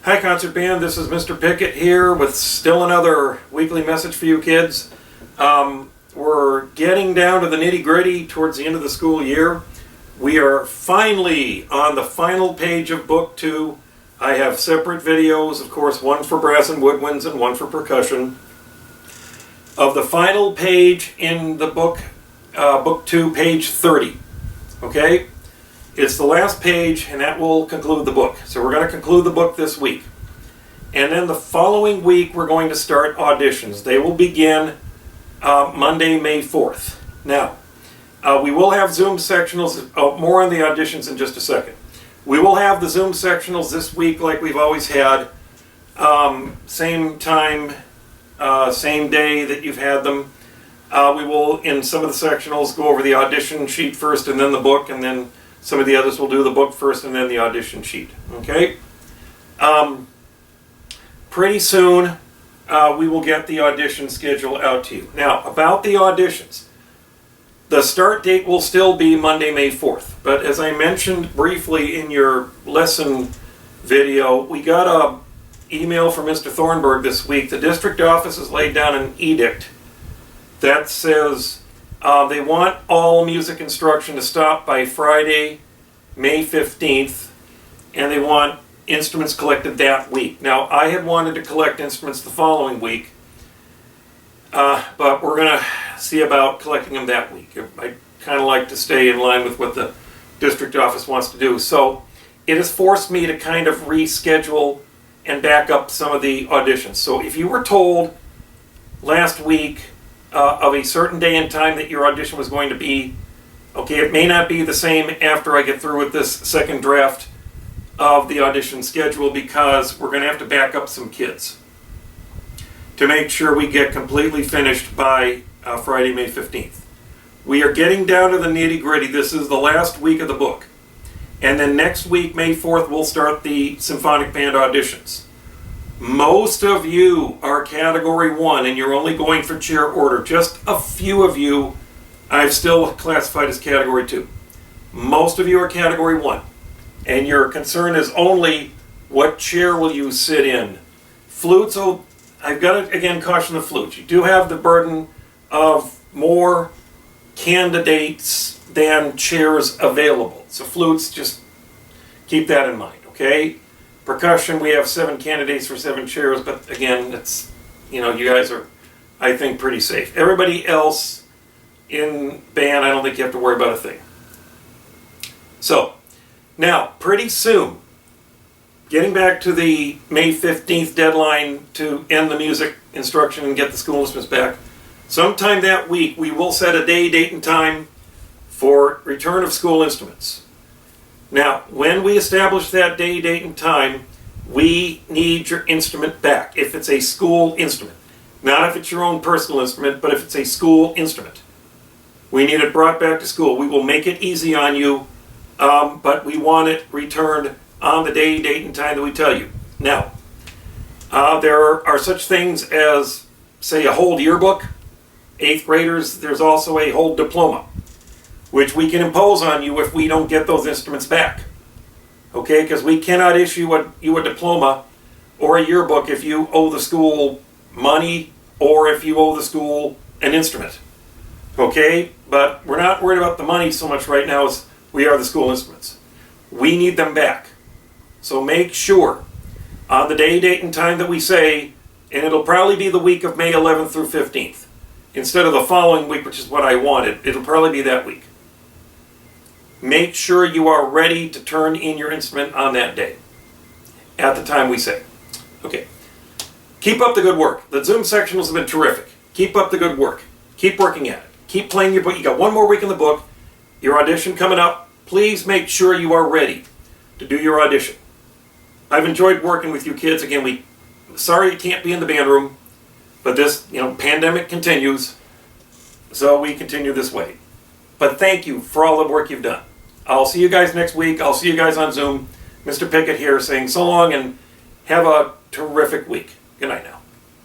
Hi Concert Band, this is Mr. Pickett here with still another weekly message for you kids. We're getting down to the nitty-gritty towards the end of the school year. We are finally on the final page of Book 2. I have separate videos, of course, one for brass and woodwinds and one for percussion. Of the final page in the book, Book 2, page 30. Okay? It's the last page, and that will conclude the book. So we're going to conclude the book this week. And then the following week, we're going to start auditions. They will begin Monday, May 4th. Now, we will have Zoom sectionals. More on the auditions in just a second. We will have the Zoom sectionals this week like we've always had. Same time, same day that you've had them. We will, in some of the sectionals, go over the audition sheet first and then the book, and then some of the others will do the book first and then the audition sheet. Okay? Pretty soon, we will get the audition schedule out to you. Now, about the auditions. The start date will still be Monday, May 4th. But as I mentioned briefly in your lesson video, we got an email from Mr. Thornburg this week. The district office has laid down an edict that says they want all music instruction to stop by Friday, May 15th, and they want instruments collected that week. Now, I had wanted to collect instruments the following week, but we're going to see about collecting them that week. I kind of like to stay in line with what the district office wants to do. So it has forced me to kind of reschedule and back up some of the auditions. So if you were told last week of a certain day and time that your audition was going to be, okay, it may not be the same after I get through with this second draft of the audition schedule, because we're going to have to back up some kids to make sure we get completely finished by Friday, May 15th. We are getting down to the nitty-gritty. This is the last week of the book. And then next week, May 4th, we'll start the symphonic band auditions. Most of you are Category 1, and you're only going for chair order. Just a few of you I've still classified as Category 2. Most of you are Category 1. And your concern is only what chair will you sit in. Flutes, I've got to again caution the flutes. You do have the burden of more candidates than chairs available. So flutes, just keep that in mind, okay? Percussion, we have 7 candidates for 7 chairs, but again, it's, you guys are, I think, pretty safe. Everybody else in band, I don't think you have to worry about a thing. So, now, pretty soon, getting back to the May 15th deadline to end the music instruction and get the school instruments back, sometime that week we will set a day, date, and time for return of school instruments. Now, when we establish that day, date, and time, we need your instrument back if it's a school instrument. Not if it's your own personal instrument, but if it's a school instrument. We need it brought back to school. We will make it easy on you, but we want it returned on the day, date, and time that we tell you. Now, there are such things as, say, a hold yearbook. 8th graders, there's also a hold diploma, which we can impose on you if we don't get those instruments back. Okay, because we cannot issue you a diploma or a yearbook if you owe the school money or if you owe the school an instrument. Okay, but we're not worried about the money so much right now as we are the school instruments. We need them back. So make sure on the day, date, and time that we say, and it'll probably be the week of May 11th through 15th, instead of the following week, which is what I wanted. It'll probably be that week. Make sure you are ready to turn in your instrument on that day, at the time we say. Okay. Keep up the good work. The Zoom sectionals have been terrific. Keep up the good work. Keep working at it. Keep playing your book. You got one more week in the book. Your audition coming up. Please make sure you are ready to do your audition. I've enjoyed working with you kids. Again, sorry you can't be in the band room, but this, pandemic continues, so we continue this way. But thank you for all the work you've done. I'll see you guys next week. I'll see you guys on Zoom. Mr. Pickett here saying so long and have a terrific week. Good night now.